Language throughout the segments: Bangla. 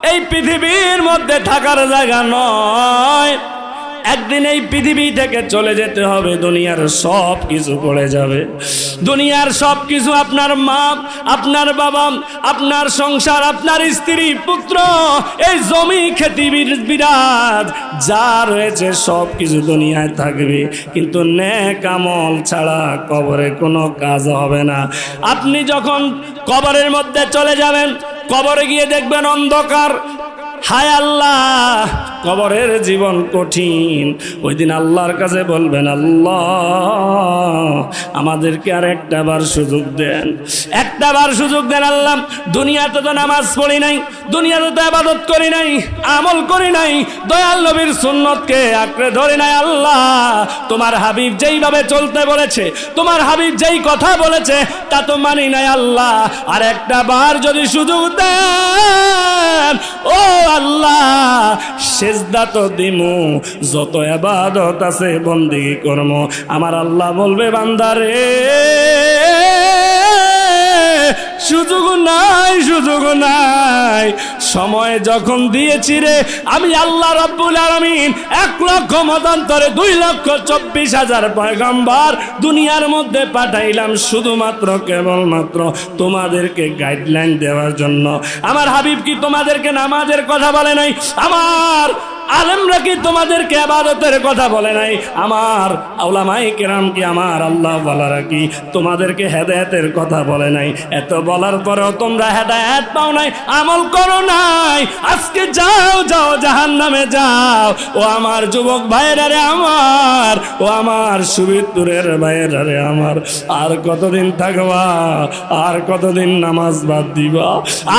এই পৃথিবীর মধ্যে থাকার জায়গা নয়। একদিন এই পৃথিবী থেকে চলে যেতে হবে, দুনিয়ার সব কিছু পড়ে যাবে। দুনিয়ার সব কিছু, আপনার মা, আপনার বাবা, আপনার সংসার, আপনার স্ত্রী, পুত্র, এই জমি, খেতি, বিরাট যা রয়েছে সব কিছু দুনিয়ায় থাকবে, কিন্তু নেক আমল ছাড়া কবরে কোনো কাজ হবে না। আপনি যখন কবরের মধ্যে চলে যাবেন, কবরে গিয়ে দেখবেন অন্ধকার। হায় আল্লাহ, কবরের জীবন কঠিন। ওই দিন আল্লাহর কাছে বলবেন, আল্লাহ আমাদেরকে আর একটা বার সুযোগ দেন, একটা বার সুযোগ দেন আল্লাহ। দুনিয়াতে তো নামাজ পড়ি নাই, দুনিয়াতে তো ইবাদত করি নাই, আমল করি নাই, দয়াল নবীর সুন্নতকে আঁকড়ে ধরে নাই। আল্লাহ, তোমার হাবিব যেইভাবে চলতে বলেছে, তোমার হাবিব যেই কথা বলেছে তা তো মানি নাই। আল্লাহ, আর একটা বার যদি সুযোগ দেন, ও আল্লাহ সেজদা তো দিমু, যত ইবাদত আছে বন্দেগী করব। আমার আল্লাহ বলবে, বান্দারে সুযোগ নাই, সুযোগ নাই। সময় যখন দিয়েছি রে, আমি আল্লাহ রাব্বুল আলামিন 1,00,000 মতান্তরে 2,24,000 পয়গম্বর দুনিয়ার মধ্যে পাঠাইলাম শুধুমাত্র কেবলমাত্র তোমাদেরকে গাইডলাইন দেওয়ার জন্য। আমার হাবিব কি তোমাদেরকে নামাজের কথা বলে নাই? আমার আলেমরা কি তোমাদেরকে ইবাদতের কথা বলে নাই? আমার উলামায়ে কেরাম কি, আমার আল্লাহ ওয়ালারা কি তোমাদেরকে হেদায়েতের কথা বলে নাই? এত বলার পরেও তোমরা হেদায়েত পাও নাই, আমল করো নাই। আজকে যাও যাও, জাহান্নামে যাও। ও আমার যুবক ভাইরা রে আমার, ও আমার সুবিতুরের ভাইরা রে আমার, আর কতদিন থাকবা? আর কতদিন নামাজ বাদ দিবা?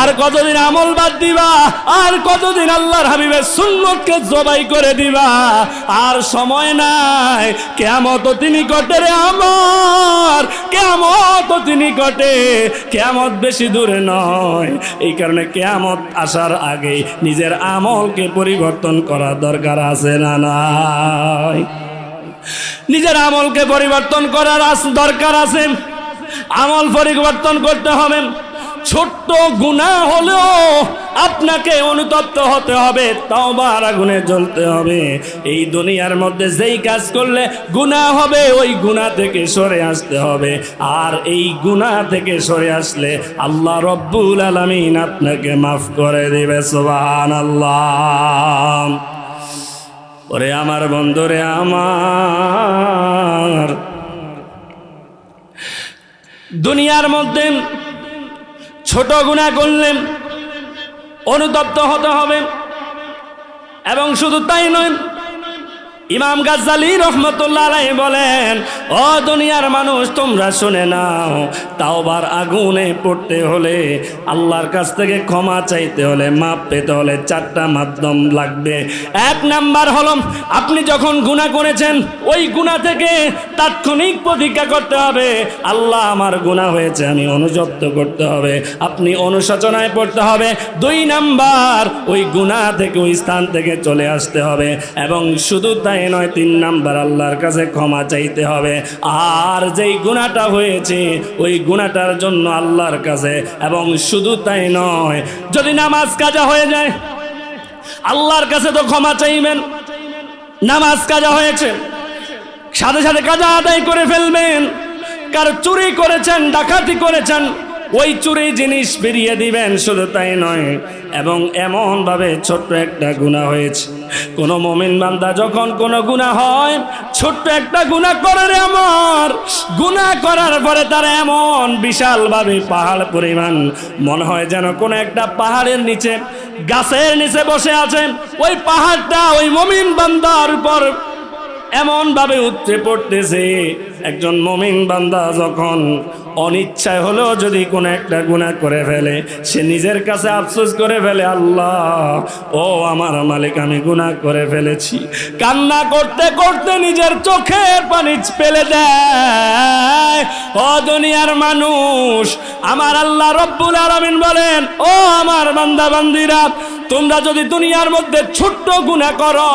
আর কতদিন আমল বাদ দিবা? আর কতদিন আল্লাহর হাবিবের সুন্নতকে জবাই করে দিবা? আর সময় নাই, কিয়ামত অতি নিকটে রে আমার, কিয়ামত অতি নিকটে। কিয়ামত বেশি দূরে নয়, এই কারণে কিয়ামত আসার আগে নিজের আমলকে পরিবর্তন করা দরকার আছে না নাই? নিজের আমলকে পরিবর্তন করার দরকার আছে। আমল পরিবর্তন করতে হবে। ছোট্ট গুনাহ হলেও আপনাকে অনুতপ্ত হতে হবে, তওবার আগুনে জ্বলতে হবে। এই দুনিয়ার মধ্যে যেই কাজ করলে গুনাহ হবে, ওই গুনাহ থেকে সরে আসতে হবে। আর এই গুনাহ থেকে সরে আসলে আল্লাহ রব্বুল আলামিন আপনাকে মাফ করে দিবে। সুবহানাল্লাহ। ওরে আমার বন্ধুরে আমার, দুনিয়ার মধ্যে ছোট গুনাহ করলে অনুতপ্ত হতে হবে। এবং শুধু তাই নয়, ইমাম গাজ্জালী রহমতুল্লাহ আলাইহি বলেন, ও দুনিয়ার মানুষ তোমরা শুনে নাও, তাওবার আগুনে পড়তে হলে, আল্লাহর কাছ থেকে ক্ষমা চাইতে হলে, মাপ পেতে হলে 4টা মাধ্যম লাগবে। 1 নাম্বার হলো, আপনি যখন গুনাহ করেছেন ওই গুনাহ থেকে তাৎক্ষণিক প্রতিজ্ঞা করতে হবে, আল্লাহ আমার গুনাহ হয়েছে, আমি অনুতপ্ত করতে হবে, আপনি অনুশোচনায় পড়তে হবে। 2 নাম্বার, ওই গুনাহ থেকে, ওই স্থান থেকে চলে আসতে হবে। এবং শুধু তাই নয়, 3 নাম্বার, আল্লাহর কাছে ক্ষমা চাইতে হবে। আর যেই গুনাহটা হয়েছে ওই গুনাহটার জন্য আল্লাহর কাছে, এবং শুধু তাই নয়, যদি নামাজ কাজা হয়ে যায় আল্লাহর কাছে তো ক্ষমা চাইবেন। নামাজ কাজা হয়েছে, সাথে সাথে কাজা আদায় করে ফেলবেন। কার চুরি করেছেন, ডাকাতি করেছেন, ওই চুরি জিনিস ফিরিয়ে দিবেন। শুধু তাই নয়, এবং এমনভাবে ছোট্ট একটা গুনাহ হয়েছে, কোনো মুমিন বান্দা যখন কোনো গুনাহ হয়, ছোট্ট একটা গুনাহ করে রে আমার, গুনাহ করার পরে তার এমন বিশালভাবে পাহাড় পরিমাণ মনে হয় যেন কোনো একটা পাহাড়ের নিচে, গাছের নিচে বসে আছেন। ওই পাহাড়টা ওই মুমিন বান্দার উপর এমন ভাবে উঠতে পড়তেছে। একজন মুমিন বান্দা যখন অনিচ্ছায় হলেও যদি কোনো একটা গুনাহ করে ফেলে, সে নিজের কাছে আফসোস করে ফেলে, আল্লাহ ও আমার মালিক, আমি গুনাহ করে ফেলেছি। কান্না করতে করতে নিজের চোখের পানি ফেলে দেয়। ও দুনিয়ার মানুষ, আমার আল্লাহ রব্বুল আলামিন বলেন, ও আমার বান্দা বান্দিরা, তোমরা যদি দুনিয়ার মধ্যে ছোট্ট গুনাহ করো,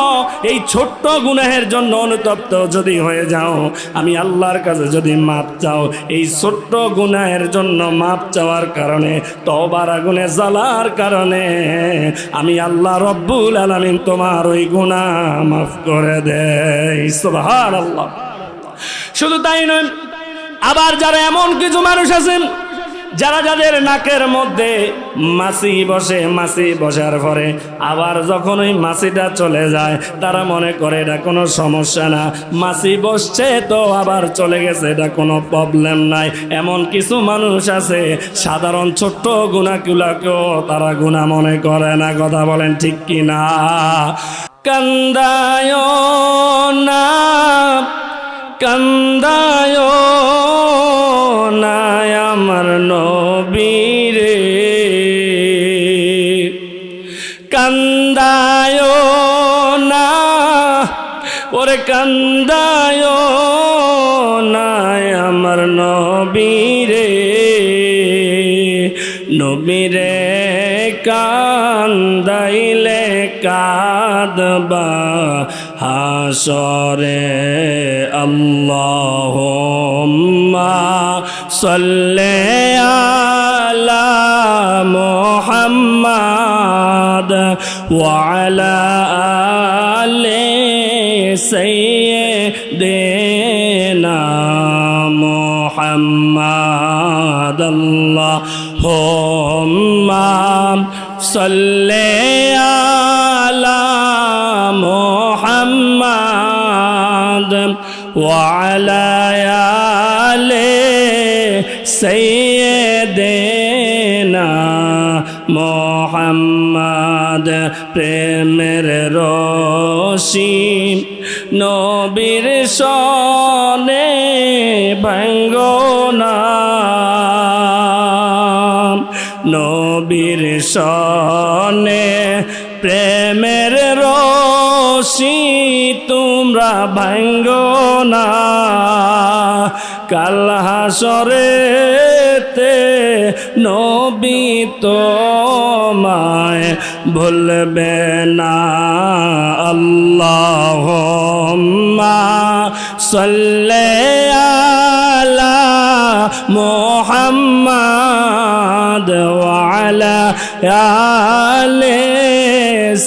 এই ছোট্ট গুনাহের জন্য অনুতপ্ত যদি হয়ে যাও, আমি আল্লাহর কাছে যদি মাপ চাও, এই ছোট্ট গুনাহের জন্য মাপ চাওয়ার কারণে, তওবার আগুনে জ্বালার কারণে আমি আল্লাহ রব্বুল আলামিন তোমার ওই গুনাহ মাফ করে দেই। সুবহানাল্লাহ। শুধু তাই নয়, আবার যারা এমন কিছু মানুষ আছেন যাদের নাকের মধ্যে মাছি বসে, মাছি বসার পরে আবার যখন ওই মাছিটা চলে যায় তারা মনে করে এটা কোনো সমস্যা না, মাছি বসছে তো আবার চলে গেছে, এটা কোনো প্রবলেম নাই। এমন কিছু মানুষ আছে সাধারণ ছোট্ট গুনাহগুলোকেও তারা গুনাহ মনে করে না। কথা বলেন ঠিক কি না? কান্দায় না, কান্দায় না আমার নবীরে, কান্দায় না, ওরে কান্দায় না আমার নবীরে, নবীরে কান্দাইলে কাঁদবা হাসরে। আল্লাহুম্মা সাল্লি আলা মুহাম্মাদ ওয়া আলা আলি সাইয়্যিদিনা মুহাম্মাদ। আল্লাহুম্মা সাল্লি আলা মুহাম্মাদ ওয়া আলা আলি সাইয়্যিদিনা মুহাম্মাদ। প্রেমের রশি নবীর সনে ভাঙ্গো না, নবীর সনে প্রেমের রশি তোমরা ভাঙ্গো না। কাল হাসরেতে নবী তোমায় ভুলবে না। আল্লাহুম্মা সাল্লি আলা মুহাম্মাদ ওয়া আলা আলি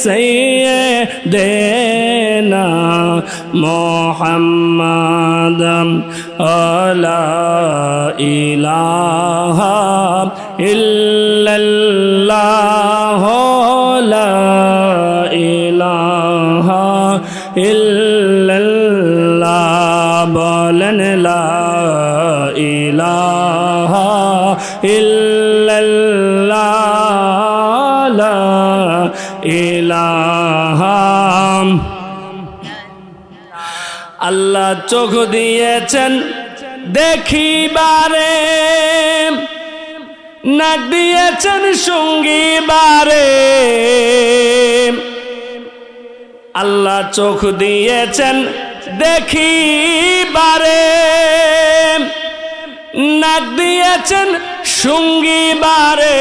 সাইয়্যিদিনা মুহাম্মাদ। লা ইলাহা ইল্লাল্লাহ, লা ইলাহা ইল্লাল্লাহ, বলেন লা ইলাহা ইল্লাল্লাহ, লা ইলাহা। আল্লাহ চোখ দিয়েছেন দেখিবারে, নাক দিয়েছেন শুঙ্গিবারে। আল্লাহ চোখ দিয়েছেন দেখিবারে, নাক দিয়েছেন শুঙ্গিবারে,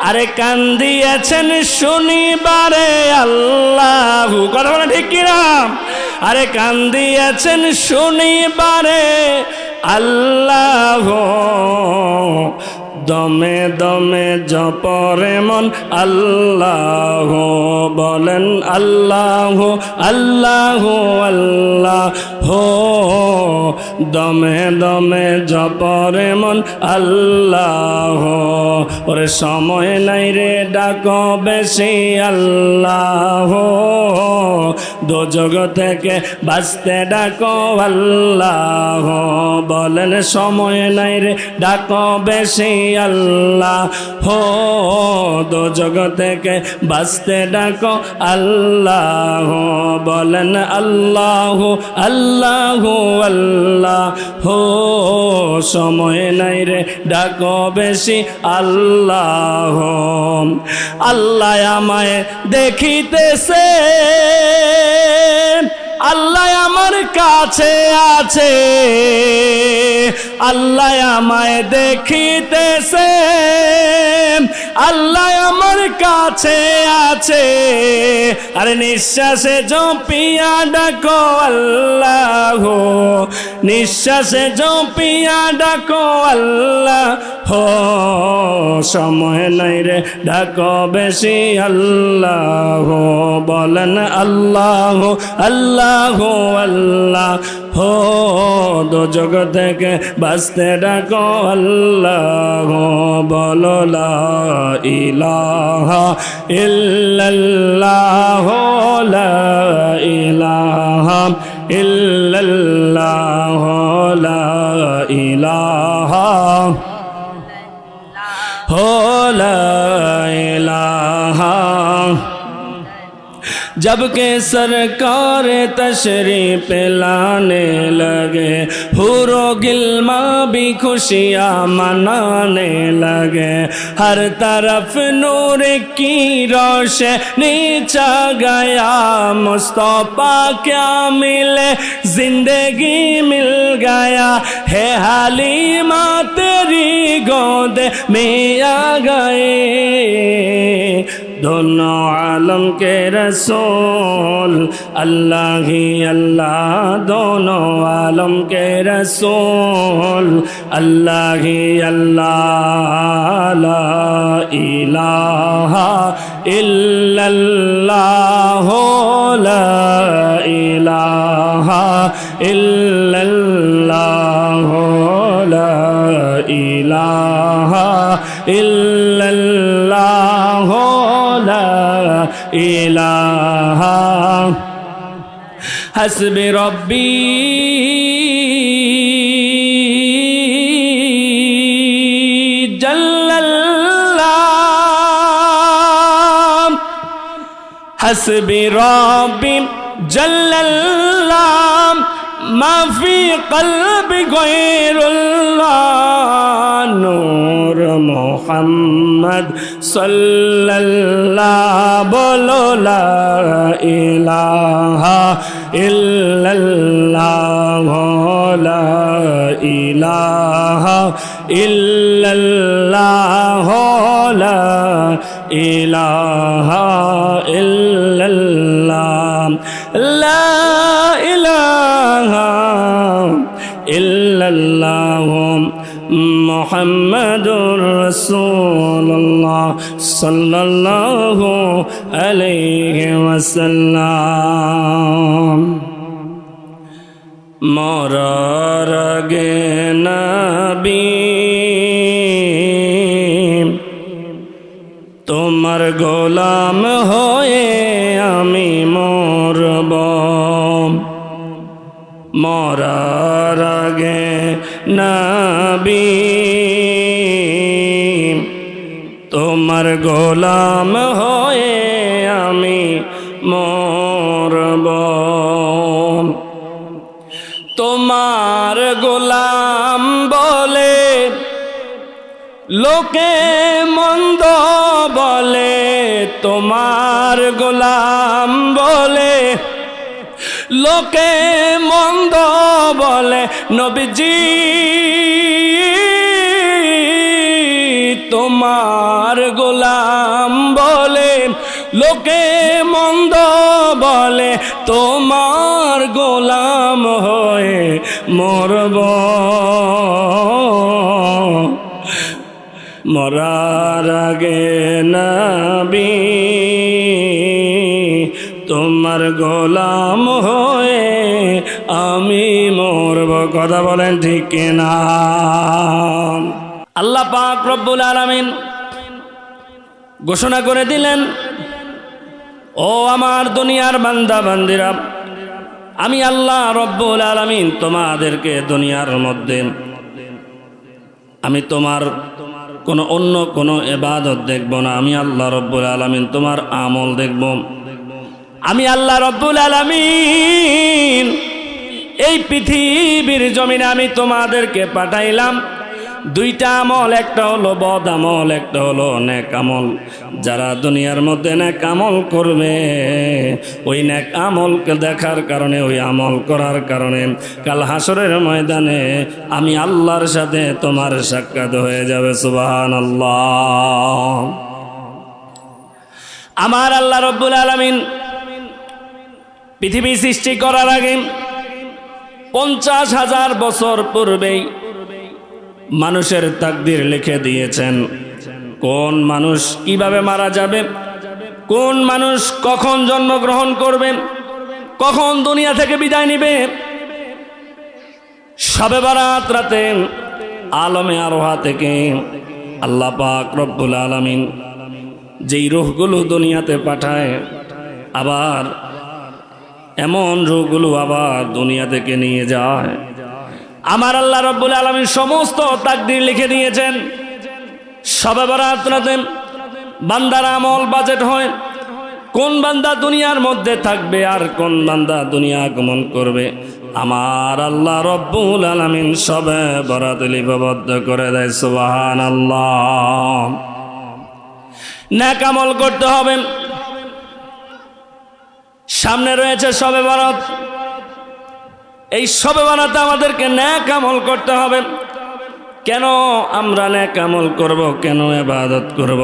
আরে কান দিয়েছেন শুনিবারে। আল্লাহু, কথা বলে ঠিক কিনা? আরে কান দিয়েছেন শুনিবারে আল্লাহ, দমে দমে জপরে মন আল্লাহ, বলেন আল্লাহ আল্লাহ আল্লাহ, দমে দমে জপরে মন আল্লাহ। ওরে সময় নাই রে ডাকো বেশি আল্লাহ, দোজগ থেকে বাঁচতে ডাকো আল্লাহ, বলেন সময় নাই রে ডাকো বেশি আল্লাহ, দোজগ থেকে বাঁচতে ডাকো আল্লাহ, বলেন আল্লাহ আল্লাহ আল্লাহ, সময় নাই রে ডাকো বেশি আল্লাহ। আল্লাহ আমায় দেখিতেছে, আল্লাহ আমার কাছে আছে, আল্লাহ আমায় দেখিতেছে, আল্লাহ আমার কাছে আছে। আরে নিঃশ্বাসে জপিয়া ডাকো আল্লাহ, নিঃশ্বাসে জপিয়া ডাকো আল্লাহ। সময় নাই রে ডাকো বেশি আল্লাহ, বলেন আল্লাহ আল্লাহ আল্লাহ। দোজখ থেকে বাঁচতে ডাকো আল্লাহ, বলো লা ইলাহা ইল্লাল্লাহ, লা ইলাহা ইল্লাল্লাহ, লা ইলাহা লা ইলাহা। जब के सरकार तशरीफ लाने लगे, हुरो गिल्मा भी खुशियाँ मनाने लगे। हर तरफ नूर की रोशनी छा गया, मुस्तफा क्या मिले जिंदगी मिल गया। है हालिमा तेरी गोद में आ गए, दोनों आलम के रसूल अल्लाह ही अल्लाह, दोनों आलम के रसूल अल्लाह ही अल्लाह। ला इलाहा इल्लल्लाह, ला इलाहा इल्लल्लाह, ला इलाहा इल्लल्लाह, ला इलाहा। हस्बी रब्बी जल्लल्लाह, हस्बी रब्बी जल्लल्लाह, मा फी क़ल्बि गैरुल्लाह। नूर मोहम्मद सल्लल्लाह, बोलो ला इलाहा इल्लल्लाह, ला इलाहा इल्लल्लाह, ला इलाहा इल्लल्लाह, ला इलाहा इल्लल्लाह मुहम्मदुर रसूलुल्लाह सल्लल्लाहु अलैहि वसल्लम। मरार आगे नबी তোমার গোলাম হয়ে আমি মরব, মরার আগে নবী তোমার গোলাম হয়ে আমি মরব। তোমার গোলাম বলে লোকে মন্দ বলে, তোমার গোলাম বলে লোকে মন্দ বলে। নবীজি তোমার গোলাম বলে লোকে মন্দ বলে, তোমার গোলাম হয়ে মরব। মরার আগে নবী তোমার গোলাম হয়ে আমি মরব। কথা বলেন ঠিক কিনা? আল্লাহ পাক রব্বুল আলামিন ঘোষণা করে দিলেন, ও আমার দুনিয়ার বান্দা বান্দিরা, আমি আল্লাহ রব্বুল আলামিন তোমাদেরকে দুনিয়ার মধ্যে আমি তোমার কোনো অন্য কোনো ইবাদত দেখব না। আমি আল্লাহ রব্বুল আলামিন তোমার আমল দেখব। আমি আল্লাহ রব্বুল আলামিন এই পৃথিবীর জমিনে আমি তোমাদেরকে পাঠাইলাম দুইটা আমল, একটা হলো বদ আমল, একটা হলো নেক আমল। যারা দুনিয়ার মধ্যে নেক আমল করবে, ওই নেক আমলকে দেখার কারণে, ওই আমল করার কারণে কাল হাসরের ময়দানে আমি আল্লাহর সাথে তোমার সাক্ষাৎ হয়ে যাবে। সুবহানাল্লাহ। আমার আল্লাহ রব্বুল আলামিন পৃথিবী সৃষ্টি করার আগে 50,000 বছর পূর্বেই মানুষের তাকদীর লিখে দিয়েছেন। কোন মানুষ কিভাবে মারা যাবে, কোন মানুষ কখন জন্মগ্রহণ করবে, কখন দুনিয়া থেকে বিদায় নিবে। শবে বারাত রাতে আলমে আরোহা থেকে আল্লাহ পাক রব্বুল আলামিন যেই রূহগুলো দুনিয়াতে পাঠায়, আবার এমন রূহগুলো আবার দুনিয়া থেকে নিয়ে যায়। আমার আল্লাহ রব্বুল আলামিন সমস্ত তাকদীর লিখে দিয়েছেন। শবে বারাত রাতে বান্দার আমল বাজেট হয়, কোন বান্দা দুনিয়ার মধ্যে থাকবে আর কোন বান্দা দুনিয়া আগমন করবে। আমার আল্লাহ রব্বুল আলামিন শবে বারাত লিপিবদ্ধ করে দেয়। সুবহানাল্লাহ। নেক আমল করতে হবে। সামনে রয়েছে শবে বারাত। এই শবে বারাতে আমাদেরকে নেক আমল করতে হবে। কেন আমরা নেক আমল করব, কেন ইবাদত করব?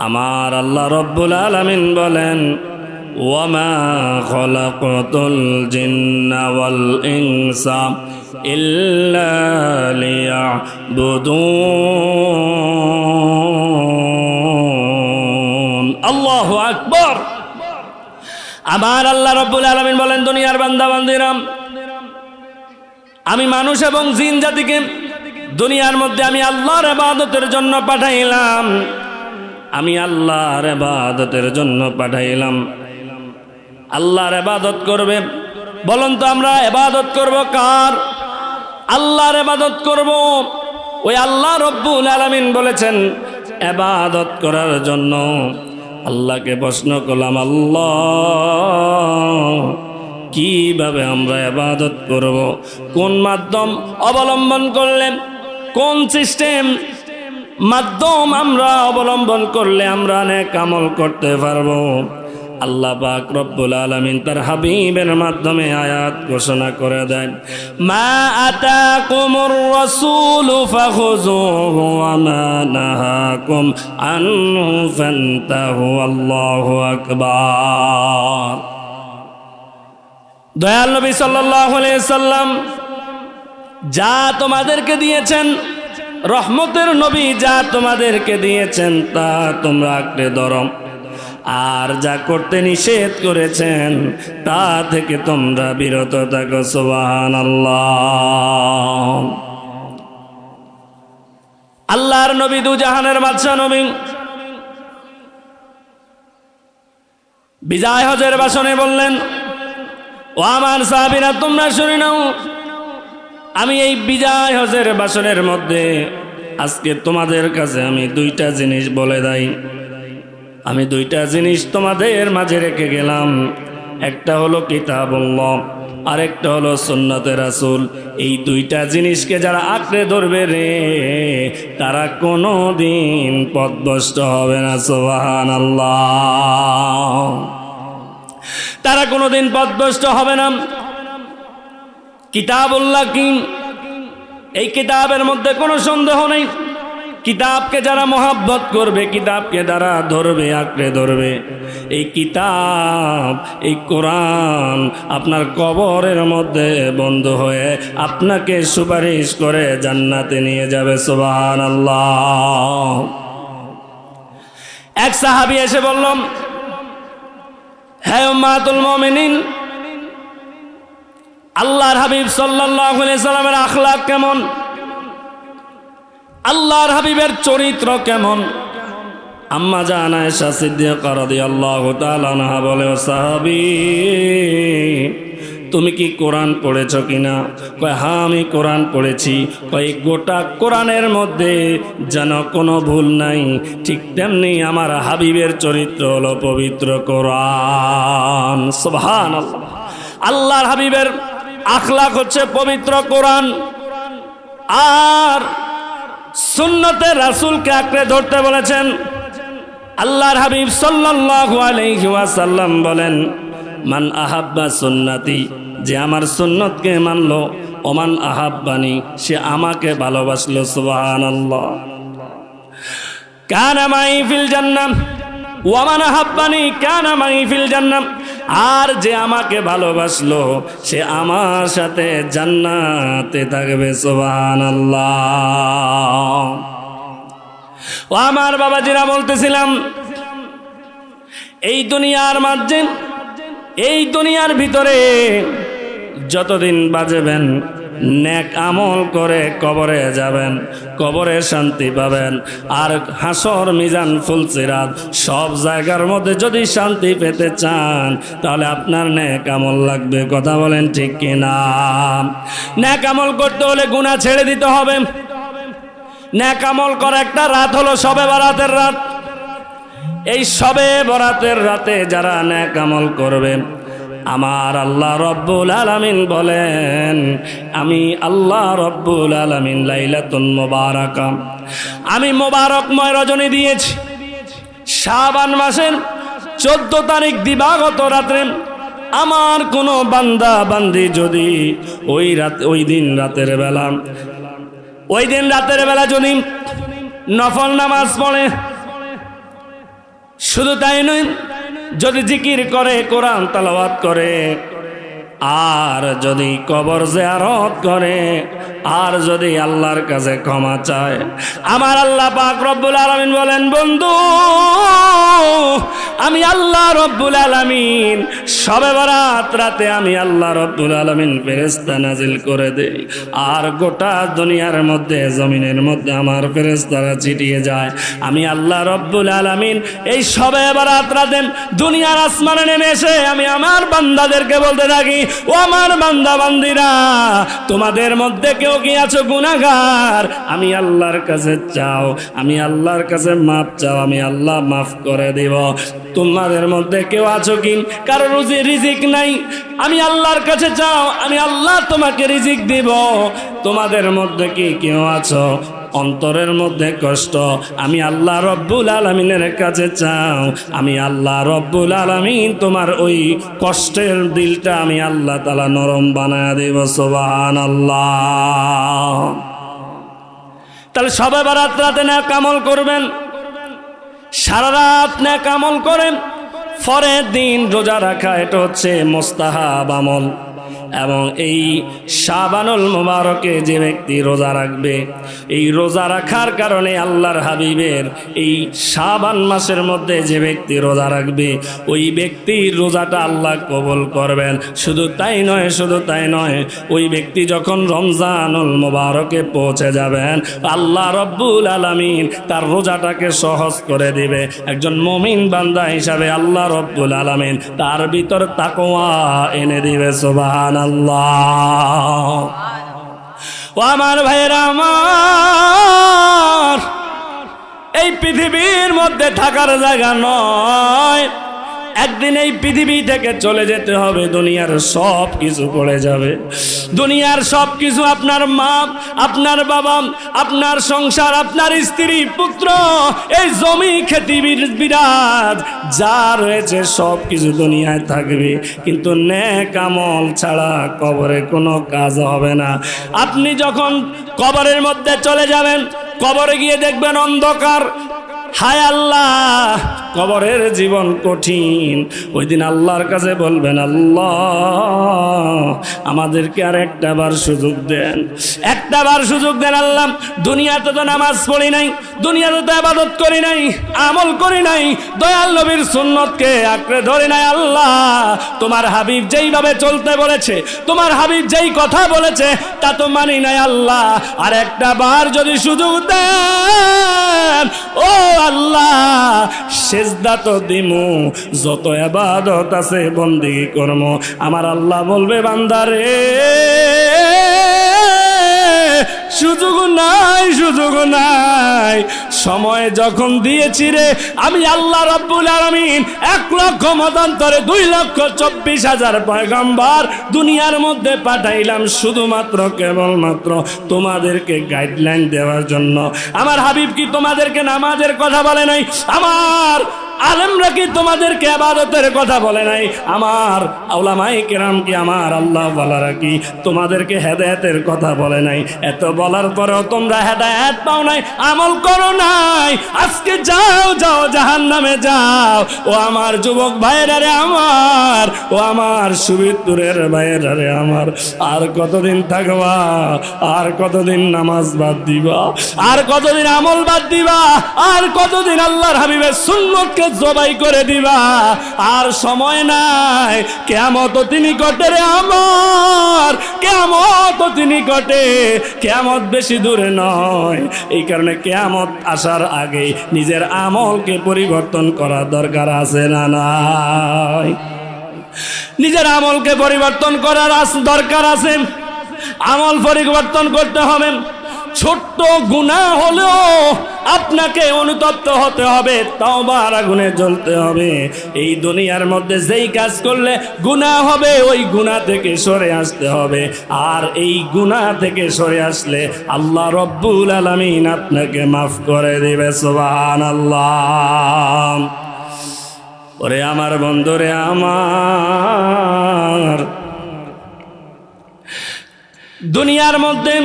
আমার আল্লাহ রব্বুল আলামিন বলেন, ওয়ামা খলাকতুল জিন্না ওয়াল ইনসা ইল্লা লিয়াবুদুন। আল্লাহু আকবার। আমার আল্লাহ রব্বুল আলামিন বলেন, দুনিয়ার বান্দা বান্দিরা, আমি মানুষ এবং জিন জাতিকে দুনিয়ার মধ্যে আমি আল্লাহর ইবাদতের জন্য পাঠাইলাম। আমি আল্লাহর ইবাদতের জন্য পাঠাইলাম। আল্লাহর ইবাদত করবে। বলুন তো আমরা ইবাদত করব কার? আল্লাহর ইবাদত করব। ওই আল্লাহ রব্বুল আলামিন বলেছেন ইবাদত করার জন্য। আল্লাহকে প্রশ্ন করলাম, আল্লাহ কিভাবে আমরা ইবাদত করব? কোন মাধ্যম অবলম্বন করলে, কোন সিস্টেম মাধ্যম আমরা অবলম্বন করলে আমরা নেক আমল করতে পারবো? আল্লাহ পাক রব্বুল আলামিন তার হাবিবের মাধ্যমে আয়াত ঘোষণা করে দেন, মা আতাকুমুর রাসূলু ফাখুযুহু ওয়া মা নাহাকুম আনহু ফান্তাহু। আল্লাহু আকবার। দয়াল নবী সাল্লাল্লাহু আলাইহি সাল্লাম যা তোমাদেরকে দিয়েছেন, রহমতের নবী যা তোমাদেরকে দিয়েছেন তা তোমরা আঁকড়ে ধরো, আর যা করতে নিষেধ করেছেন তা থেকে তোমরা বিরত থাকো। সুবহানাল্লাহ। আল্লাহর নবী দু জাহানের বাদশা নবী বিজয় হজের ভাষণে বললেন, ও আমার সাহাবীরা তোমরা শুনে নাও, আমি এই বিজয় হজের ভাষণের মধ্যে আজকে তোমাদের কাছে আমি দুইটা জিনিস বলে দেই। আমি দুইটা জিনিস তোমাদের মাঝে রেখে গেলাম। একটা হলো কিতাবুল্লাহ, আরেকটা হলো সুন্নতে রাসূল। এই দুইটা জিনিসকে যারা আঁকড়ে ধরবে রে, তারা কোনোদিন পথভ্রষ্ট হবে না। সুবহানাল্লাহ। তারা কোনোদিন পথভ্রষ্ট হবে না। কিতাবুল্লাহ কি? এই কিতাবের মধ্যে কোনো সন্দেহ নেই। কিতাবকে যারা মহব্বত করবে, কিতাবকে যারা ধরবে, আঁকড়ে ধরবে, এই কিতাব, এই কোরআন আপনার কবরের মধ্যে বন্ধ হয়ে আপনাকে সুপারিশ করে জান্নাতে নিয়ে যাবে। সুবহানাল্লাহ। এক সাহাবী এসে বলল, হে উম্মাতুল মুমিনিন, আল্লাহর হাবিব সাল্লাল্লাহু আলাইহি সাল্লামের আখলাক কেমন? আল্লাহর হাবিবের চরিত্র কেমন? আম্মা জান আয়েশা সিদ্দিকা রাদিয়াল্লাহু তাআলা আনহা বলে, ও সাহাবী, তুমি কি কোরআন পড়েছ কিনা? কয়, হ্যাঁ আমি কোরআন পড়েছি। কয়, গোটা কোরআনের মধ্যে যেন কোনো ভুল নাই। ঠিক তেমনি আমার হাবিবের চরিত্র হলো পবিত্র কোরআন। সুবহানাল্লাহ। আল্লাহর হাবিবের আখলাক হচ্ছে পবিত্র কোরআন। আর সুন্নতে রাসূলকে আঁকড়ে ধরতে বলেছেন। আল্লাহর হাবিব সাল্লাল্লাহু আলাইহি ওয়াসাল্লাম বলেন, মান আহাব্বা সুন্নতি, যে আমার সুন্নতকে মানলো, ওমান আহাব্বানি, সে আমাকে ভালোবাসলো। সুবহানাল্লাহ। কানা মাই ফিল জান্নাহ ওয়া মান আহাব্বানি কানা মাই ফিল জান্নাহ, আর যে আমাকে ভালোবাসলো সে আমার সাথে জান্নাতে থাকবে। সুবহানাল্লাহ। ও আমার বাবাজিরা, বলতেছিলাম এই দুনিয়ার মাঝে, এই দুনিয়ার ভিতরে যতদিন বাঁচবেন নেক আমল করে কবরে যাবেন, কবরে শান্তি পাবেন। আর হাসর, মিজান, ফুলসিরাত সব জায়গার মধ্যে যদি শান্তি পেতে চান তাহলে আপনার নেক আমল লাগবে। কথা বলেন ঠিক কিনা? নেক আমল করতে হলে গুনাহ ছেড়ে দিতে হবে। নেক আমল করা একটা রাত হলো শবে বরাতের রাত। এই শবে বরাতের রাতে যারা নেক আমল করবে, আমার আল্লাহ রব্বুল আলামিন বলেন, আমি আল্লাহ রব্বুল আলামিন লাইলাতুন মুবারাকা, আমি মোবারকময় রজনী দিয়েছি। শাবান মাসের 14 তারিখ দিবাগত রাত্রে আমার কোনো বান্দা বান্দি যদি ওই দিন রাতের বেলা যদি নফল নামাজ পড়ে, শুধু তাই নয়, যদি জিকির করে, কোরআন তেলাওয়াত করে, আর যদি কবর জিয়ারত করে, আর যদি আল্লাহর কাছে ক্ষমা চায়, আমার আল্লাহ পাক রব্বুল আলামিন বলেন, বন্ধু আমি আল্লাহ রব্বুল আলামিন শবে বরাত রাতে আমি আল্লাহ রব্বুল আলামিন ফেরেশতা নাজিল করে দেই, আর গোটা দুনিয়ার মধ্যে, জমিনের মধ্যে আমার ফেরেশতারা ছিটিয়ে যায়। আমি আল্লাহ রব্বুল আলামিন এই শবে বরাত রাতে দুনিয়ার আসমানে নেমে এসে আমি আমার বান্দাদেরকে বলতে থাকি, ও আমার বান্দা বান্দিরা, তোমাদের মধ্যে কেউ কি আছো গুনাহগার? আমি আল্লাহর কাছে চাও, আমি আল্লাহর কাছে মাফ চাও, আমি আল্লাহ মাফ করে দিব। তোমাদের মধ্যে কেউ আছো কি কারো রুজি রিজিক নাই? আমি আল্লাহর কাছে চাও, আমি আল্লাহ তোমাকে রিজিক দিব। তোমাদের মধ্যে কি কেউ আছো অন্তরের মধ্যে কষ্ট? আমি আল্লাহ রব্বুল আলামিনের কাছে চাও, আমি আল্লাহ রব্বুল আলামিন তোমার ওই কষ্টের দিলটা আমি আল্লাহ তাআলা নরম বানায় দেব। সুবহানাল্লাহ। তাহলে শবে বরাত রাতে নেক আমল করবেন, সারা রাত নেক আমল করেন, পরের দিন রোজা রাখা, এটা হচ্ছে মুস্তাহাব আমল। এবং এই শাবানুল মুবারকে যে ব্যক্তি রোজা রাখবে, এই রোজা রাখার কারণে আল্লাহর হাবিবের এই শাবান মাসের মধ্যে যে ব্যক্তি রোজা রাখবে, ওই ব্যক্তির রোজাটা আল্লাহ কবুল করবেন। শুধু তাই নয়, ওই ব্যক্তি যখন রমজানুল মুবারকে পৌঁছে যাবেন, আল্লাহ রব্বুল আলামিন তার রোজাটাকে সহজ করে দিবে। একজন মুমিন বান্দা হিসাবে আল্লাহ রব্বুল আলামিন তার ভিতর তাকওয়া এনে দিবে। সুবহানাল্লাহ। ও আমার ভাইরা, আমার এই পৃথিবীর মধ্যে থাকার জায়গা নয়, একদিন এই পৃথিবী থেকে চলে যেতে হবে। দুনিয়ার সব কিছু পড়ে যাবে, দুনিয়ার সব কিছু, আপনার মা, আপনার বাবা, আপনার সংসার, আপনার স্ত্রী, পুত্র, এই জমি, খেতি, বিরাজ যা রয়েছে সব কিছু দুনিয়ায় থাকবে, কিন্তু নেক আমল ছাড়া কবরে কোনো কাজ হবে না। আপনি যখন কবরের মধ্যে চলে যাবেন, কবরে গিয়ে দেখবেন অন্ধকার। হায় আল্লাহ, কবরের জীবন কঠিন। ওই দিন আল্লাহর কাছে বলবেন, আল্লাহ আমাদেরকে আর একটা বার সুযোগ দেন, একটা বার সুযোগ দেন। আল্লাহ, দুনিয়াতে তো নামাজ পড়ি নাই, দুনিয়াতে তো ইবাদত করি নাই, আমল করি নাই, দয়াল নবীর সুন্নতকে আঁকড়ে ধরি নাই। আল্লাহ, তোমার হাবিব যেইভাবে চলতে বলেছে, তোমার হাবিব যেই কথা বলেছে তা তো মানি নাই। আল্লাহ, আর একটা বার যদি সুযোগ দেন, ও আল্লাহ সেজদা তো দিমু, যত ইবাদত আছে বন্দেগী করব। আমার আল্লাহ বলবে, বান্দারে সুযোগ নাই, সুযোগ নাই। সময় যখন দিয়েছি রে আমি আল্লাহ রাব্বুল আলামিন 1,00,000 মতান্তরে 2,24,000 পয়গম্বর দুনিয়ার মধ্যে পাঠাইলাম শুধুমাত্র কেবলমাত্র তোমাদেরকে গাইডলাইন দেওয়ার জন্য। আমার হাবিব কি তোমাদেরকে নামাজের কথা বলে নাই? আমার আলেমরা কি তোমাদেরকে ইবাদতের কথা বলে নাই? আমার উলামায়ে কেরাম কি, আমার আল্লাহ ওয়ালারা কি তোমাদেরকে হেদায়েতের কথা বলে নাই? এত বলার পরেও তোমরা হেদায়েত পাও নাই, আমল করো নাই। আজকে যাও যাও জাহান্নামে যাও। ও আমার যুবক ভাইয়েরা রে আমার, ও আমার সুবিতুরের ভাইয়েরা রে আমার, আর কতদিন থাকবা? আর কতদিন নামাজ বাদ দিবা? আর কতদিন আমল বাদ দিবা? আর কতদিন আল্লাহর হাবিবের সুন্নতকে জবাই করে দিবা? আর সময় নাই, কিয়ামত অতি নিকটে রে আমার, কিয়ামত অতি নিকটে। কিয়ামত বেশি দূরে নয়। এই কারণে কিয়ামত আসার আগে নিজের আমলকে পরিবর্তন করা দরকার আছে না নাই? নিজের আমলকে পরিবর্তন করার দরকার আছে। আমল পরিবর্তন করতে হবে। ছোট্ট গুনাহ হলেও আপনাকে অনুতপ্ত হতে হবে, তওবার আগুনে জ্বলতে হবে। এই দুনিয়ার মধ্যে যেই কাজ করলে গুনাহ হবে ওই গুনাহ থেকে সরে আসতে হবে। আর এই গুনাহ থেকে সরে আসলে আল্লাহ রব্বুল আলামিন আপনাকে মাফ করে দিবে। সুবহানাল্লাহ। ওরে আমার বন্ধুরে আমার, দুনিয়ার মধ্যে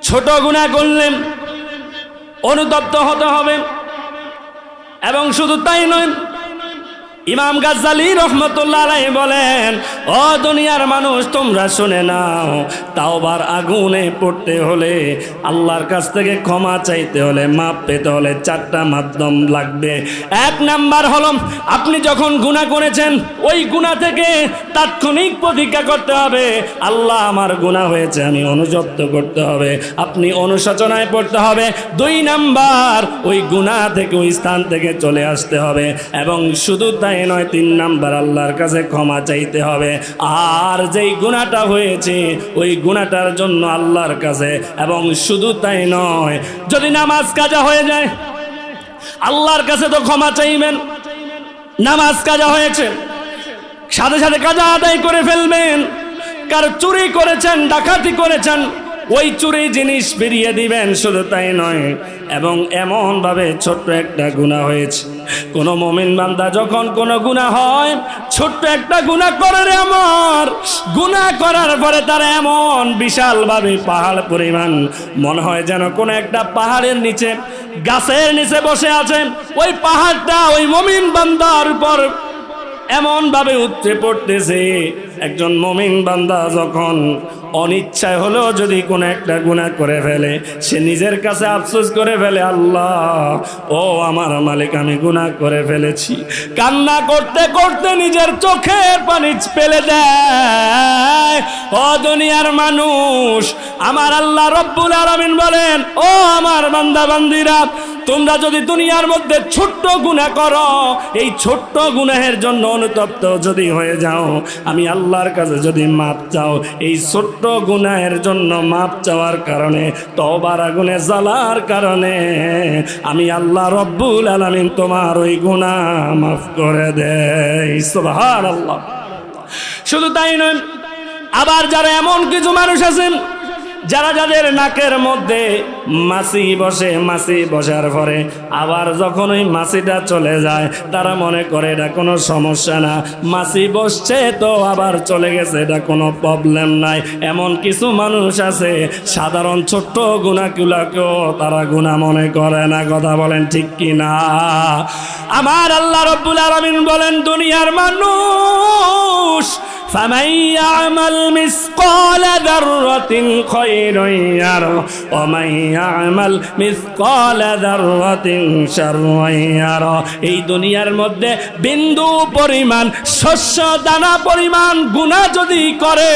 ছোট গুনাহ করলে অনুতপ্ত হতে হবে। এবং শুধু তাই নয়, ইমাম গাজ্জালী রহমতুল্লাহ আলাইহি বলেন, ও দুনিয়ার মানুষ তোমরা শুনে নাও, তাওবার আগুনে পড়তে হলে, আল্লাহর কাছ থেকে ক্ষমা চাইতে হলে, মাপ পেতে হলে 4টা মাধ্যম লাগবে। 1 নাম্বার হলো আপনি যখন গুনাহ করেছেন ওই গুনাহ থেকে তাৎক্ষণিক প্রতিজ্ঞা করতে হবে, আল্লাহ আমার গুনাহ হয়েছে, আমি অনুতপ্ত করতে হবে, আপনি অনুশোচনায় পড়তে হবে। 2 নাম্বার ওই গুনাহ থেকে, ওই স্থান থেকে চলে আসতে হবে। এবং শুধু তাই নয়, 3 নাম্বার আল্লাহর কাছে ক্ষমা চাইতে হবে। আর যেই গুনাহটা হয়েছে ওই গুনাহটার জন্য আল্লাহর কাছে, এবং শুধু তাই নয়, যদি নামাজ কাজা হয়ে যায় আল্লাহর কাছে তো ক্ষমা চাইবেন। নামাজ কাজা হয়েছে, সাথে সাথে কাজা আদায় করে ফেলবেন। কার চুরি করেছেন, ডাকাতি করেছেন, ওই চুরি জিনিস ফিরিয়ে দিবেন। শুধু তাই নয়, এবং এমন ভাবে ছোট্ট একটা গুনাহ হয়েছে, কোন মুমিন বান্দা যখন কোন গুনাহ হয়, ছোট্ট একটা গুনাহ করে রে আমার, গুনাহ করার পরে তার এমন বিশাল ভাবে পাহাড় পরিমাণ মনে হয় যেন কোন একটা পাহাড়ের নিচে, গাছের নিচে বসে আছে। ওই পাহাড়টা ওই মুমিন বান্দার উপর এমন ভাবে উঠতে পড়তেছে। একজন মুমিন বান্দা যখন অনিচ্ছায় হলেও যদি কোনো একটা গুনাহ করে ফেলে, সে নিজের কাছে আফসোস করে ফেলে, আল্লাহ ও আমার মালিক, আমি গুনাহ করে ফেলেছি। কান্না করতে করতে নিজের চোখের পানি ফেলে দেয়। ও দুনিয়ার মানুষ, আমার আল্লাহ রব্বুল আলামিন বলেন, ও আমার বান্দা বান্দিরা, তোমরা যদি দুনিয়ার মধ্যে ছোট্ট গুনাহ করো, এই ছোট্ট গুনাহের জন্য অনুতপ্ত যদি হয়ে যাও, আমি আল্লাহর কাছে যদি মাপ চাও, এই ছোট্ট গুনাহের জন্য মাপ চাওয়ার কারণে, তওবার আগুনে জ্বালার কারণে আমি আল্লাহ রব্বুল আলামিন তোমার ওই গুনাহ মাফ করে দেই। সুবহানাল্লাহ। শুধু তাই নয়, আবার যারা এমন কিছু মানুষ আছেন যাদের নাকের মধ্যে মাছি বসে, মাছি বসার পরে আবার যখন ওই মাছিটা চলে যায় তারা মনে করে এটা কোনো সমস্যা না, মাছি বসছে তো আবার চলে গেছে, এটা কোনো প্রবলেম নাই। এমন কিছু মানুষ আছে সাধারণ ছোট্ট গুনাহগুলোকেও তারা গুনাহ মনে করে না। কথা বলেন ঠিক কি না? আমার আল্লাহ রব্বুল আলামিন বলেন, দুনিয়ার মানুষ فمن يعمل مثقال ذرة خيرا يره ومن يعمل مثقال ذرة شرا يره। এই দুনিয়ার মধ্যে বিন্দু পরিমাণ, শস্য দানা পরিমাণ গুনাহ যদি করে,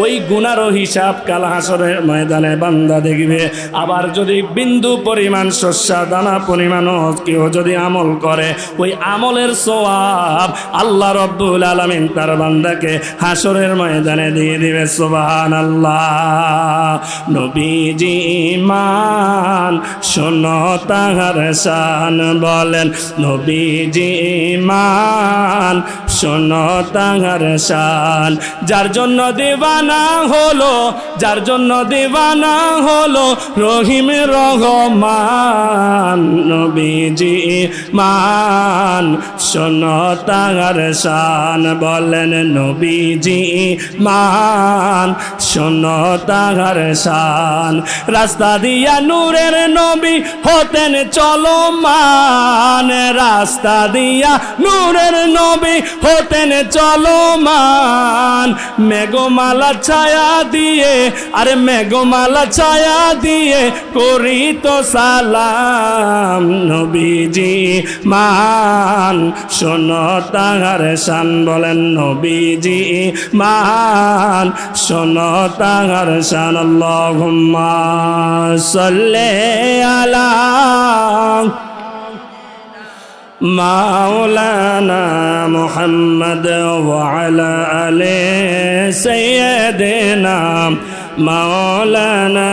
ওই গুনাহর হিসাব কাল হাসরের ময়দানে বান্দা দেখবে। আবার যদি বিন্দু পরিমাণ শস্য দানা পরিমাণও কেউ যদি আমল করে, ওই আমলের সওয়াব আল্লাহ রব্বুল আলামিন তার বান্দাকে হাসরের ময়দানে দিয়ে দিবে। সুবহানাল্লাহ। নবীজি ঈমান শোনো তাহার শান, বলেন নবীজি ঈমান শোনো তাহার শান। যার জন্য দিওয়ানা হলো, যার জন্য দিওয়ানা হলো রহিম রহমান। নবীজি ঈমান শোনো তাহার শান, বলেন নবীজি ঈমান শোনো তাহার শান। রাস্তা দিয়া নূরের নবী হতেন চলমান, রাস্তা দিয়া নূরের নবী হতেন চলমান। মেঘমালা ছায়া দিয়ে, আরে মেঘমালা ছায়া দিয়ে করি তো সালাম। নবীজি মান শোনো তাহার শান, বলেন নবীজি মান শোনো তাহার শান। আল্লাহুম্মা সাল্লি আলা মাওলানা মুহাম্মদ ওয়া আলা আলি সাইয়্যিদিনা মাওলানা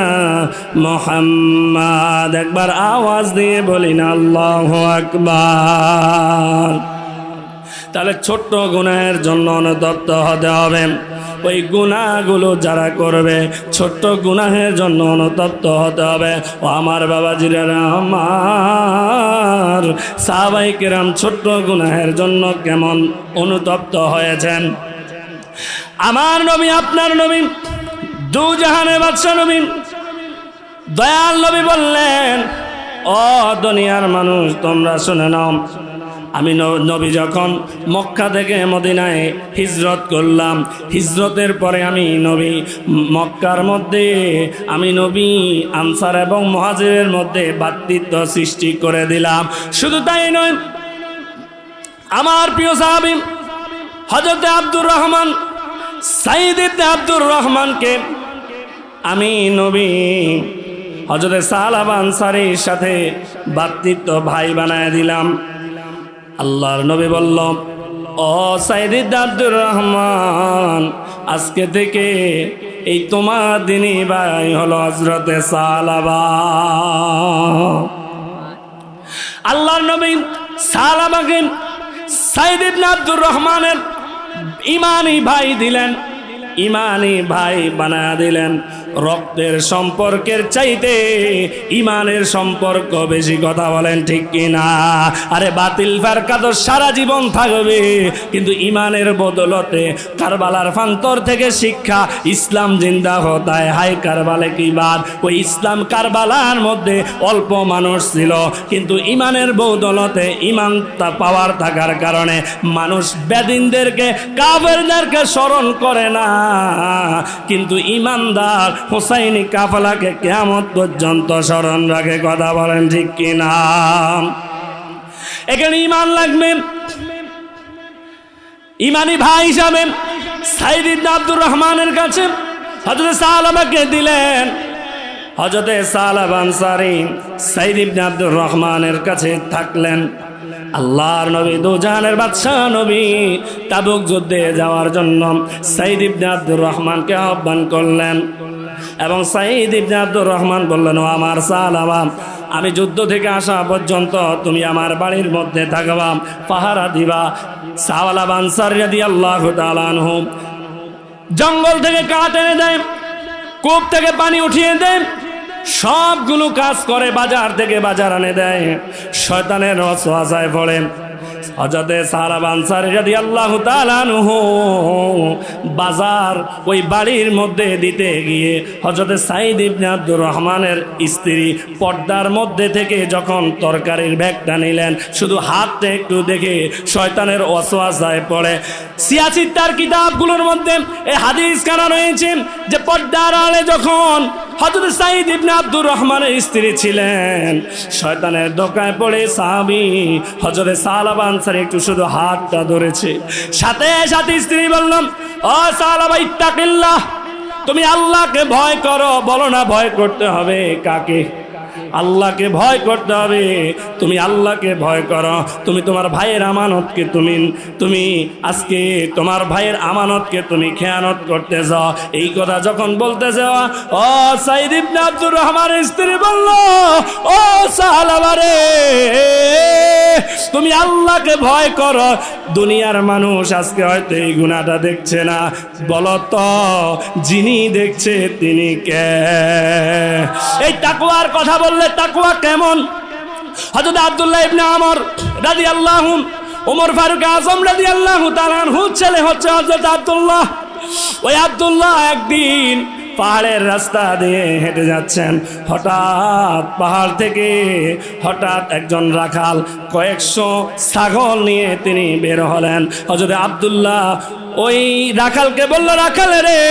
মুহাম্মদ। একবার আওয়াজ দিয়ে বলিন আল্লাহু আকবার। তাহলে ছোট্ট গুনাহের জন্য অনুতপ্ত হতে হবে। ওই গুনাহগুলো যারা করবে, ছোট্ট গুনাহের জন্য অনুতপ্ত হতে হবে। ও আমার বাবাজিরা, আমার সাহাবায়ে কেরাম ছোট্ট গুনাহের জন্য কেমন অনুতপ্ত হয়েছেন। আমার নবী, আপনার নবী, দু জাহানের বাদশা নবী, দয়াল নবী বললেন, ও দুনিয়ার মানুষ তোমরা শুনে নাও, আমি নবী যখন মক্কা থেকে মদিনায় হিজরত করলাম, হিজরতের পরে আমি নবী মক্কার মধ্যে আমি নবী আনসার এবং মুহাজিরের মধ্যে ভ্রাতৃত্ব সৃষ্টি করে দিলাম। শুধু তাই নয়, আমার প্রিয় সাহাবী হযরত আব্দুর রহমান, সাইদ ইবনে আব্দুর রহমানকে আমি নবী হযরত সালাবা আনসারীর সাথে ভ্রাতৃত্ব ভাই বানায় দিলাম। আল্লাহর নবী বলল, ও সাইদ ইবনে আব্দুর রহমান, আজকে থেকে এই তোমার দিনই ভাই হলো হযরত সালাবা। আল্লাহর নবী সালাবাকে সাইদ ইবনে আব্দুর রহমানের ইমানি ভাই দিলেন, ইমানি ভাই বানায়া দিলেন। রক্তের সম্পর্কের চাইতে ইমানের সম্পর্ক বেশি, কথা বলেন ঠিক কিনা? আরে বাতিল ফারকা তো সারা জীবন থাকবে, কিন্তু ইমানের বদলতে কারবালার প্রান্তর থেকে শিক্ষা, ইসলাম জিন্দা হতায় হাই কারবালে কি বাদ। ওই ইসলাম কারবালার মধ্যে অল্প মানুষ ছিল, কিন্তু ইমানের বদলতে ইমান পাওয়ার থাকার কারণে মানুষ বেদিনদেরকে, কাফেরদেরকে স্মরণ করে না, কিন্তু ইমানদার হুসাইনি কাফেলাকে কিয়ামত পর্যন্ত স্মরণ রাখে। কথা বলেন ঠিক কিনা? এখানে ইমান লাগবে। ইমানি ভাই হিসাবে সাইদ ইবনে আব্দুর রহমানের কাছে হযরত সালাবাকে দিলেন। হযরত সালাবা আনসারী সাইদ ইবনে আব্দুর রহমানের কাছে থাকলেন। আল্লাহর নবী, দু জাহানের বাদশাহ নবী তাবুক যুদ্ধে যাওয়ার জন্য সাইদ ইবনে আব্দুর রহমানকে আহ্বান করলেন। এবং সাইদ ইবনে আব্দুর রহমান বললেন, ও আমার সালাবা, আমি যুদ্ধ থেকে আসা পর্যন্ত তুমি আমার বাড়ির মধ্যে থাকবা, পাহারা দিবা। সালাবা আনসারী রাদিয়াল্লাহু তাআলা আনহু জঙ্গল থেকে কাঠ এনে দেয়, কূপ থেকে পানি উঠিয়ে দেয়, সবগুলো কাজ করে, বাজার থেকে বাজার আনে দেয়। শয়তানের ওয়াসওয়াসায় পড়ে হযরত সালাবা আনসারী রাদিয়াল্লাহু তাআলা আনহু বাজার ওই বাড়ির মধ্যে দিতে গিয়ে হযরত সাইদ ইবনে আব্দুর রহমানের স্ত্রী পর্দার মধ্যে থেকে যখন তরকারির ব্যাগটা নিলেন, শুধু হাতটা একটু দেখে শয়তানের ওয়াসওয়াসায় পড়ে। সিয়াসিত্তার কিতাবগুলোর মধ্যে এই হাদিস কানা রয়েছে যে পর্দার আড়ে যখন হযরত সাইদ ইবনে আব্দুর রহমানের স্ত্রী ছিলেন, শয়তানের ধোঁকায় পড়ে সাহাবী হযরত সালাবা আনসারী একটু শুধু হাতটা ধরেছে। সাথে সাথে স্ত্রী বললাম, ও সালাবা ইত্তাকিল্লাহ, তুমি আল্লাহকে ভয় করো। বলো না ভয় করতে হবে কাকে? আল্লাহকে ভয় করতে হবে। তুমি আল্লাহকে ভয় করো। তুমি তোমার ভাইয়ের আমানতকে তুমি আজকে তোমার ভাইয়ের আমানতকে তুমি খেয়ানত করতে যাও। এই কথা যখন বলতে যাওয়া, ও সাইদ ইবনে আব্দুর রহমানের স্ত্রী বলল, ও সাহাবা রে, তুমি আল্লাহকে ভয় করো। দুনিয়ার মানুষ আজকে হয়তো এই গুনাহটা দেখছে না, বলো তো যিনি দেখছে তিনি কে? এই তাকওয়ার কথা বললে তাকওয়া কেমন? হযরত আব্দুল্লাহ ইবনে আমর রাদিয়াল্লাহু, ওমর ফারুক আজম রাদিয়াল্লাহু তাআলা আনহু ছেলে হচ্ছে হযরত আব্দুল্লাহ। ওই আব্দুল্লাহ একদিন পাহাড়ের রাস্তা দিয়ে হেঁটে যাচ্ছেন। হঠাৎ পাহাড় থেকে একজন রাখাল কয়েকশো ছাগল নিয়ে তিনি বের হলেন। হযরত আব্দুল্লাহ ওই রাখালকে বলল, রাখাল রে,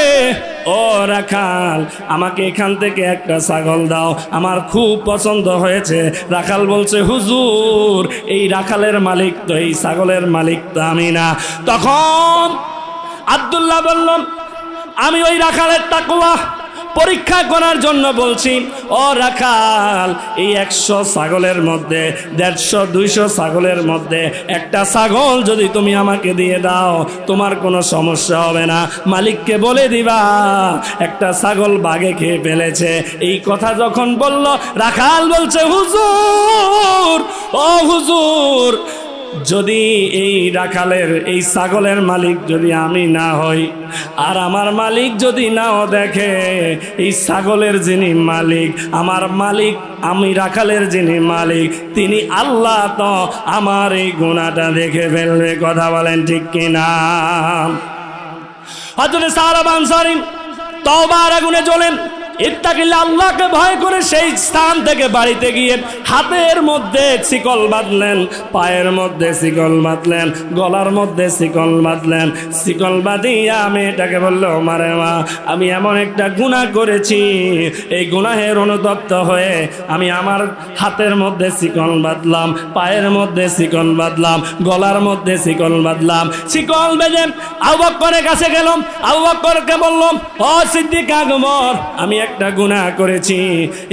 ও রাখাল, আমাকে এখান থেকে একটা ছাগল দাও, আমার খুব পছন্দ হয়েছে। রাখাল বলছে, হুজুর, এই রাখালের মালিক তো, এই ছাগলের মালিক তো আমি না। তখন আব্দুল্লাহ বলল, আমি ওই রাখালের তাকওয়া পরীক্ষা করার জন্য বলছি। ও রাখাল, এই 100 ছাগলের মধ্যে 150-200 ছাগলের মধ্যে একটা ছাগল যদি তুমি আমাকে দিয়ে দাও, তোমার কোনো সমস্যা হবে না। মালিককে বলে দিবা একটা ছাগল বাঘে খেয়ে ফেলেছে। এই কথা যখন বলল, রাখাল বলছে, হুজুর, ও হুজুর, যদি এই রাখালের এই ছাগলের মালিক যদি আমি না হই, আর আমার মালিক যদি নাও দেখে, এই ছাগলের যিনি মালিক, আমার মালিক, আমি রাখালের যিনি মালিক, তিনি আল্লাহ, তো আমার এই গুনাহটা দেখে ফেলবে। কথা বলেন ঠিক কিনা? হযরত সাহাবা আনসারী তওবার আগুনে জ্বলেন। ইত্তাকিল্লাহ, আল্লাহকে ভয় করে সেই স্থান থেকে বাড়িতে গিয়ে হাতের মধ্যে শিকল বাঁধলেন, পায়ের মধ্যে শিকল বাঁধলেন, গলার মধ্যে শিকল বাঁধলেন। শিকল বাঁধিয়া মেয়েটাকে বললো, মারে মা, আমি এমন একটা গুনাহ করেছি, এই গুনাহের অনুতপ্ত হয়ে আমি আমার হাতের মধ্যে শিকল বাঁধলাম, পায়ের মধ্যে শিকল বাঁধলাম, গলার মধ্যে শিকল বাঁধলাম। শিকল বেঁধে আবু বকরের কাছে গেলাম। আবু বকরকে বললাম, ও সিদ্দিক আকবর, আমি একটা গুনাহ করেছি,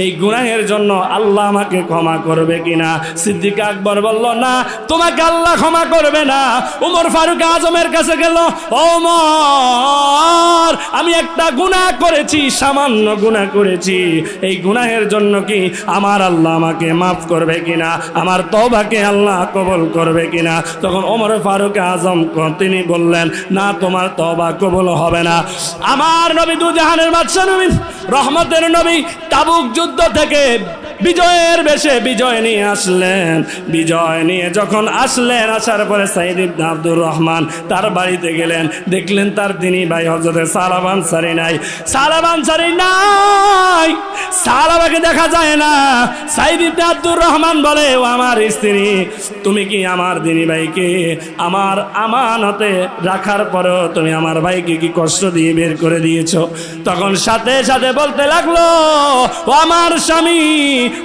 এই গুনাহের জন্য আল্লাহ আমাকে ক্ষমা করবে কিনা? সিদ্দিক আকবর বলল, না, তোমাকে আল্লাহ ক্ষমা করবে না। ওমর ফারুক আজমের কাছে গেল, ওমর, আমি একটা গুনাহ করেছি, সামান্য গুনাহ করেছি, এই গুনাহের জন্য কি আমার আল্লাহ আমাকে মাফ করবে কিনা? আমার তওবাকে আল্লাহ কবুল করবে কিনা? তখন ওমর ফারুক আজম তিনি বললেন, না, তোমার তওবা কবুল হবে না। আমার নবী, দু জাহানের বাদশা নবী, রহমতের নবী, তাবুক যুদ্ধ থেকে বিজয়ের বেশে বিজয় নিয়ে আসলেন। বিজয় নিয়ে যখন আসলেন, আসার পরে সাইদ ইবনে আব্দুর রহমান তার বাড়িতে গেলেন। দেখলেন তার তিনি ভাই হযরত সালাবা আনসারী নাই। সালাবা আনসারী নাই, সালাবাকে দেখা যায় না। সাইদ ইবনে আব্দুর রহমান বলে, ও আমার স্ত্রী, তুমি কি আমার দিনী ভাইকে আমার আমানতে রাখার পরেও তুমি আমার ভাইকে কি কষ্ট দিয়ে বের করে দিয়েছো? তখন সাথে সাথে বলতে লাগলো, ও আমার স্বামী,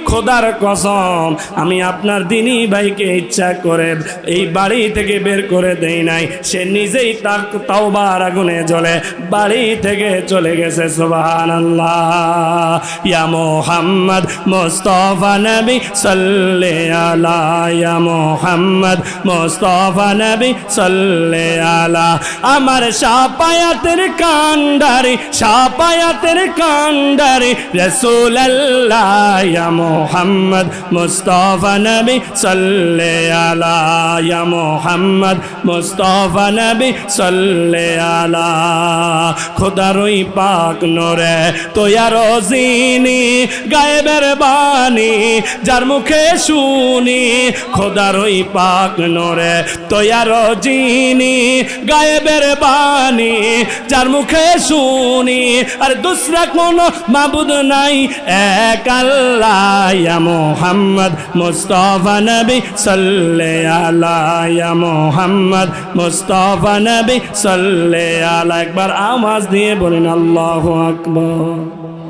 খোদার কসম, আমি আপনার দিনী ভাইকে ইচ্ছা করে এই বাড়ি থেকে বের করে দেই নাই, সে নিজেই তার তওবার আগুনে জ্বলে বাড়ি থেকে চলে গেছে। সুবহানাল্লাহ। ইয়া মুহাম্মদ মুস্তাফা নবী সাল্লি আলা, ইয়া মুহাম্মদ মুস্তাফা নবী সাল্লি আলা, আমার শাফায়াতের কান্ডারি, শাফায়াতের কান্ডারি রাসূলুল্লাহ, ইয়া মুহাম্মদ মুস্তাফা নবী সাল্লি আলা, ইয়া মুহাম্মদ মুস্তাফা নবী সাল্লি আলা, খোদার ওই পাক নূরে তোয়া রোজিনি, গায়েবের বাণী যার মুখে শুনি, খোদার ওই পাক নূরে তোয়া রোজিনি, গায়েবের বাণী যার মুখে শুনি, আর দুসরা কোনো মাবুদ নাই, এক আল্লাহ, ইয়া মুহাম্মদ মুস্তাফা নবী সাল্লি আলা, ইয়া মুহাম্মদ মুস্তাফা নবী সাল্লি আলা। একবার আওয়াজ দিয়ে বলেন আল্লাহু আকবার।